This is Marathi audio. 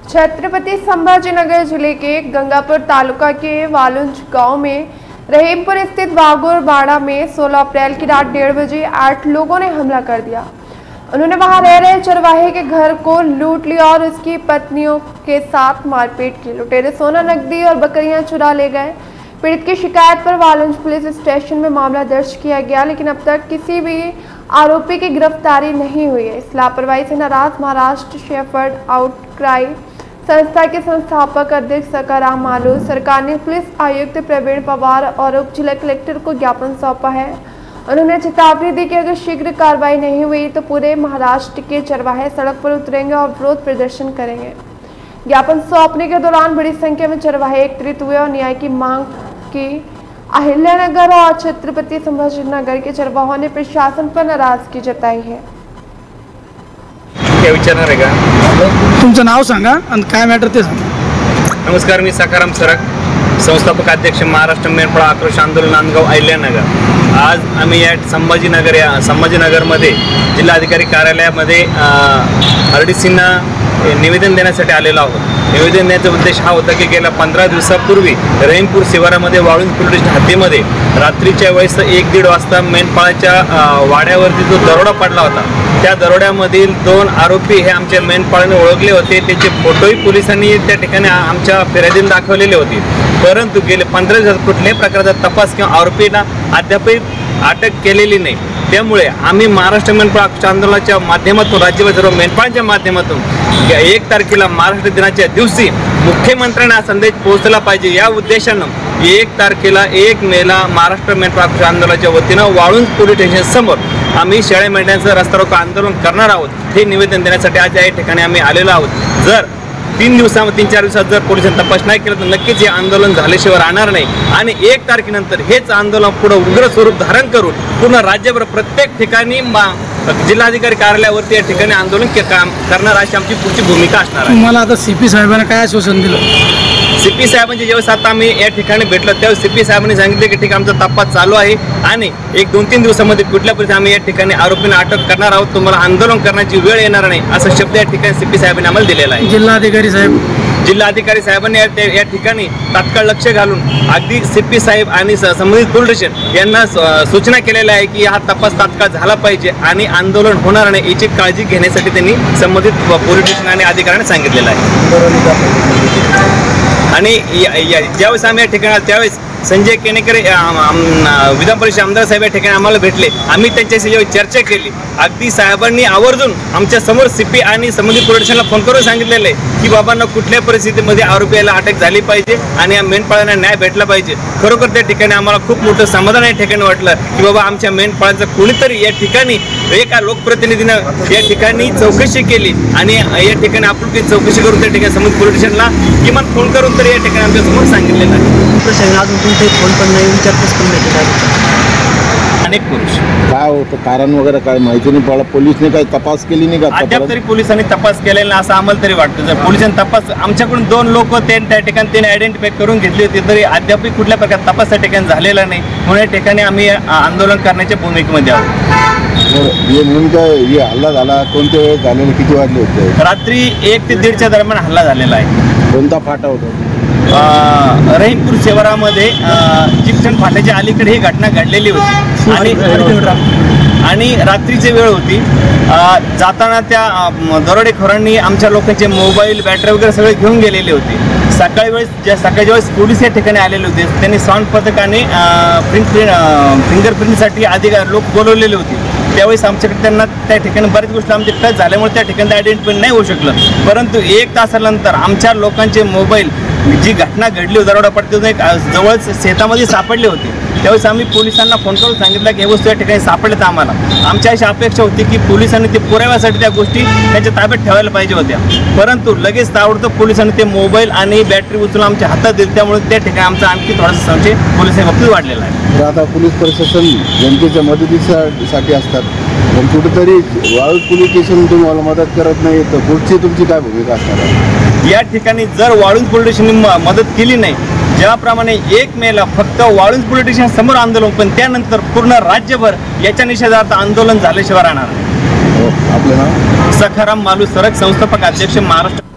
छत्रपति संभाजीनगर जिले के गंगापुर तालुका के वालुंज गांव में रहीमपुर स्थित वागुर बाड़ा में 16 अप्रैल की रात 1:30 बजे 8 लोगों ने हमला कर दिया। उन्होंने वहां रह रहे चरवाहे के घर को लूट लिया और उसकी पत्नियों के साथ मारपीट की। लुटेरे सोना, नकदी और बकरियां चुरा ले गए। पीड़ित की शिकायत पर वालुंज पुलिस स्टेशन में मामला दर्ज किया गया, लेकिन अब तक किसी भी आरोपी की गिरफ्तारी नहीं हुई है। इस लापरवाही से नाराज महाराष्ट्र शेफर्ड आउटक्राई संस्था के संस्थापक अध्यक्ष सखाराम मालू सरकार ने पुलिस आयुक्त प्रवीण पवार और उप जिला कलेक्टर को ज्ञापन सौंपा है। उन्होंने चेतावनी दी कि अगर शीघ्र कार्रवाई नहीं हुई तो पूरे महाराष्ट्र के चरवाहे सड़क पर उतरेंगे और विरोध प्रदर्शन करेंगे। ज्ञापन सौंपने के दौरान बड़ी संख्या में चरवाहे एकत्रित हुए और न्याय की मांग की। अहिल्यानगर और छत्रपति संभाजीनगर के चरवाहों ने प्रशासन पर नाराजगी जताई है। काय विचारणार आहे का? तुमचं नाव सांगा आणि काय मॅटर ते सांगा। नमस्कार, मी सखाराम सरक, संस्थापक अध्यक्ष महाराष्ट्र मेंढपाळ आक्रोश आंदोलन नांदगाव अहिल्यानगर। आज आम्ही या संभाजीनगरमध्ये जिल्हाधिकारी कार्यालयामध्ये RDCंना निवेदन देण्यासाठी आलेलो आहोत। निवेदन देण्याचा उद्देश हा होता की गेल्या 15 दिवसापूर्वी रहीमपूर शिवारामध्ये वाळुंज पोलीस स्टेशन हद्दीमध्ये रात्रीच्या वेळेस 1-1:30 वाजता मेंढपाळाच्या वाड्यावरती जो दरोडा पडला होता, त्या दरोड्यामधील 2 आरोपी हे आमच्या मेंढपाळाने ओळखले होते। त्याचे फोटोही पोलिसांनी त्या ठिकाणी आमच्या फिर्यादीने दाखवलेले होते, परंतु गेले 15 दिवसात कुठल्याही प्रकारचा तपास किंवा आरोपीला अद्यापही अटक केलेली नाही। त्यामुळे आम्ही महाराष्ट्र मेंढपाळ आंदोलनाच्या माध्यमातून, राज्यभर सर्व मेंढपाळांच्या माध्यमातून 1 तारखेला महाराष्ट्र दिनाच्या दिवशी मुख्यमंत्र्यांना हा संदेश पोहोचला पाहिजे या उद्देशानं 1 तारखेला 1 मेला महाराष्ट्र मेंढपाळ आंदोलनाच्या वतीनं वाळुंज पोलीस स्टेशन समोर आम्ही शेळ्या मेंढ्यांचं रस्ता रोको आंदोलन करणार आहोत। हे निवेदन देण्यासाठी आज या ठिकाणी आम्ही आलेलो आहोत। जर 3-4 दिवसात जर पोलिसांनी तपास नाही केला तर नक्कीच हे आंदोलन झाल्याशिवाय राहणार नाही आणि 1 तारखेनंतर हेच आंदोलन पुढे उग्र स्वरूप धारण करून पूर्ण राज्यभर प्रत्येक ठिकाणी जिल्हाधिकारी कार्यालयावरती या ठिकाणी आंदोलन करणार अशी आमची पुढची भूमिका असणार आहे। तुम्हाला आता CP साहेबांना काय आश्वासन दिलं? CP साहेबांची ज्यावेळेस आता आम्ही या ठिकाणी भेटलो त्यावेळेस CP साहेबांनी सांगितले की ठीक आमचा तपास चालू आहे आणि 1-2-3 दिवसामध्ये कुठल्या परिस्थितीत आम्ही या ठिकाणी आरोपींना अटक करणार आहोत, तुम्हाला आंदोलन करण्याची वेळ येणार नाही असा शब्द या ठिकाणी CP साहेबांनी आम्हाला दिलेला आहे। जिल्हाधिकारी साहेबांनी या ठिकाणी तात्काळ लक्ष घालून अगदी CP साहेब आणि संबंधित पोलीस स्टेशन यांना सूचना केलेल्या आहे की हा तपास तात्काळ झाला पाहिजे आणि आंदोलन होणार नाही याची काळजी घेण्यासाठी त्यांनी संबंधित पोलीस स्टेशन आणि अधिकाऱ्यांना सांगितलेलं आहे। आणि ज्यावेळेस आम्ही या ठिकाणी त्यावेळेस संजय केनेकर विधान परिषद आमदार साहेब या ठिकाणी आम्हाला भेटले। आम्ही त्यांच्याशी जेव्हा चर्चा केली, अगदी साहेबांनी आवर्जून आमच्या समोर CP आणि संबंधित पोलीस स्टेशनला फोन करून सांगितलेलं आहे की बाबांना कुठल्या परिस्थितीमध्ये आरोपीला अटक झाली पाहिजे आणि या मेंढपाळांना न्याय भेटला पाहिजे। खरोखर त्या ठिकाणी आम्हाला खूप मोठं समाधान या ठिकाणी वाटलं की बाबा आमच्या मेंढपाळांचं कोणीतरी या ठिकाणी एका लोकप्रतिनिधीनं या ठिकाणी चौकशी केली आणि या ठिकाणी आपुलकी चौकशी करून त्या ठिकाणी संबंधित पोलीस स्टेशनला किमान फोन करून तरी या ठिकाणी आमच्या समोर सांगितलेलं आहे। फोन पण नाही, विचारपूस पण नाही। अनेक पुरुष काय होतं कारण वगैरे काय माहिती नाही पडलं, पोलिसने काय तपास केली नाही का? अद्याप तरी पोलिसांनी तपास केलेला असं आम्हाला तरी वाटतं। जर पोलिसांनी तपास आमच्याकडून 2 लोक त्या ठिकाणी त्यांनी आयडेंटिफाय करून घेतली होती तरी अद्याप कुठल्या प्रकार तपास त्या ठिकाणी झालेला नाही, म्हणून या ठिकाणी आम्ही आंदोलन करण्याच्या भूमिकेमध्ये आहोत। नेमकं हल्ला झाला कोणत्या वेळेस झालेला, किती वाजले होते? रात्री 1 ते 1:30च्या दरम्यान हल्ला झालेला आहे। कोणता फाटा होता? रहीमपूर शिवारामध्ये जिप्सन फाट्याच्या अलीकडे ही घटना घडलेली होती आणि रात्रीची वेळ होती। जाताना त्या दरोडेखोरांनी आमच्या लोकांचे मोबाईल, बॅटरी वगैरे सगळे घेऊन गेलेले होते। सकाळच्या वेळेस पोलीस या ठिकाणी आलेले होते, त्यांनी साऊंड पथकाने फिंगरप्रिंटसाठी अधिकारी लोक बोलवलेले होते। त्यावेळेस आमच्याकडे त्यांना त्या ठिकाणी बऱ्याच गोष्टी आमच्या टच झाल्यामुळे त्या ठिकाणी आयडेंटिफाय नाही होऊ शकलं, परंतु 1 तासानंतर आमच्या लोकांचे मोबाईल जी घटना घडली होती दरोडा पडते जवळच शेतामध्ये सापडले होते। त्यावेळेस आम्ही पोलिसांना फोन करून सांगितलं की हे वस्तू या ठिकाणी सापडल्यात आम्हाला। आमच्या अशी अपेक्षा होती की पोलिसांनी ते पुराव्यासाठी त्या गोष्टी त्यांच्या ताब्यात ठेवायला पाहिजे होत्या, परंतु लगेच ताबडतोब पोलिसांनी ते मोबाईल आणि बॅटरी उचलून आमच्या हातात दिली, त्यामुळे त्या ठिकाणी आमचा आणखी थोडासा संशय पोलिसांच्या बाबतीत वाढलेला आहे। आता पोलीस प्रशासन जनतेच्या मदतीसाठी असतात, पण कुठेतरी वाळूंज पोलीस स्टेशन तुम्हाला मदत करत नाही तर पुढची तुमची काय भूमिका असणार आहे? या ठिकाणी जर वाळुंज पोलीस स्टेशनने मदत केली नाही, ज्याप्रमाणे 1 मेला फक्त वाळुंज पोलीस स्टेशन समोर आंदोलन, पण त्यानंतर पूर्ण राज्यभर याच्या निषेधार्थ आंदोलन झाल्याशिवाय राहणार। आपलं नाव? सखाराम मालू सरक, संस्थापक अध्यक्ष महाराष्ट्र।